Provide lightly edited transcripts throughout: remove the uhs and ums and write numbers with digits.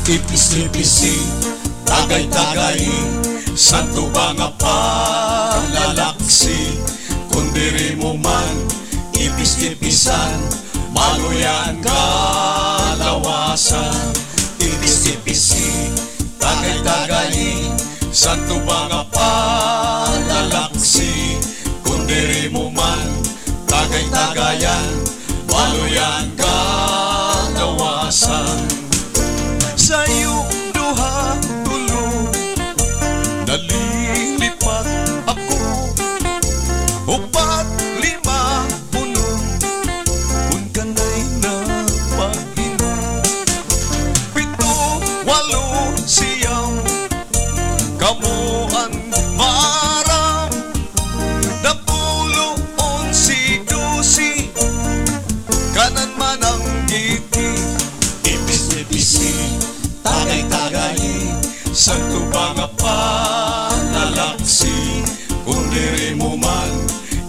ipis-ipisi, tagay-tagay, santo ba nga palalaksi, kung diri mo man ipis-ipisan, maluyan kalawasan. Ipis-ipisi, tagay-tagay, santo ba nga palalaksi, kung diri mo man tagay-tagayan, maluyan kalawasan. Sa'yo duha tulo, nalilipat ako. Upat, lima, puno, kung kanay na pag-inom. Pito, walo, siyam, kamuan maram. Napulo, onsi, dusi, kanan man ang giti. Ipis-ipisi, tagay-tagay, santo ba nga palalaksi, kung diri mo man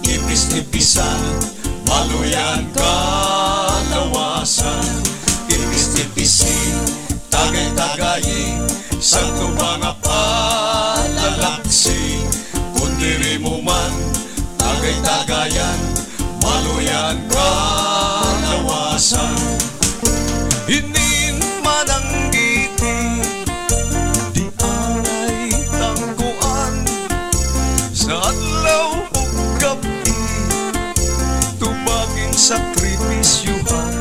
ipis-ipisan, maluyan kalawasan. Ipis-ipisi, tagay-tagay, santo ba nga palalaksi, kung diri mo man tagay-tagayan, maluyan kalawasan. Hinin man ang giti, di aray tangkuan. Sa adlaw o gabi, tubagin sakripisyuhan.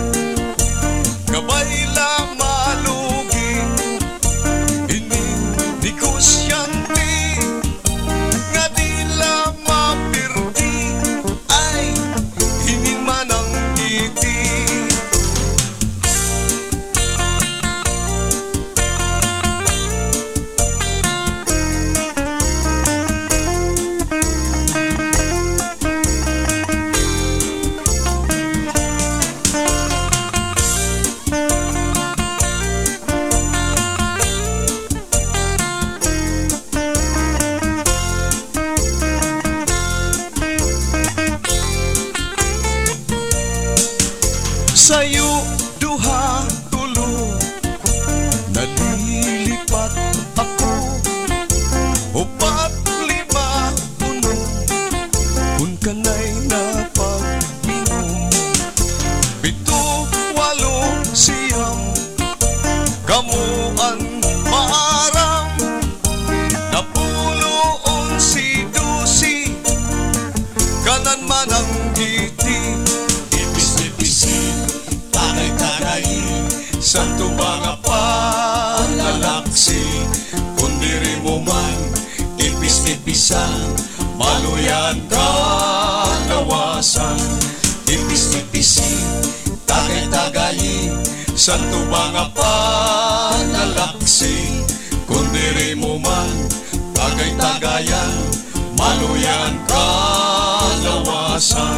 Gabay la malugi, hinin negosyante, nga di la mapirdi, ay hinin man ang giti. Sa'yo duha tulo, nalilipat ako. Upat, lima, puno, kung kanay na pag-inom. Pito, walo, siyam, kamuan maarang. Napulo, onsi, dusi, kanan man ang giti. Ipis-ipisi, tagay-tagay, santo ba nga palalaksi, kung diri mo man ipis-ipisan, maluyan kalawasan. Ipis-ipisi, tagay-tagay, santo ba nga palalaksi, kung diri mo man tagay-tagayan, maluyan kalawasan.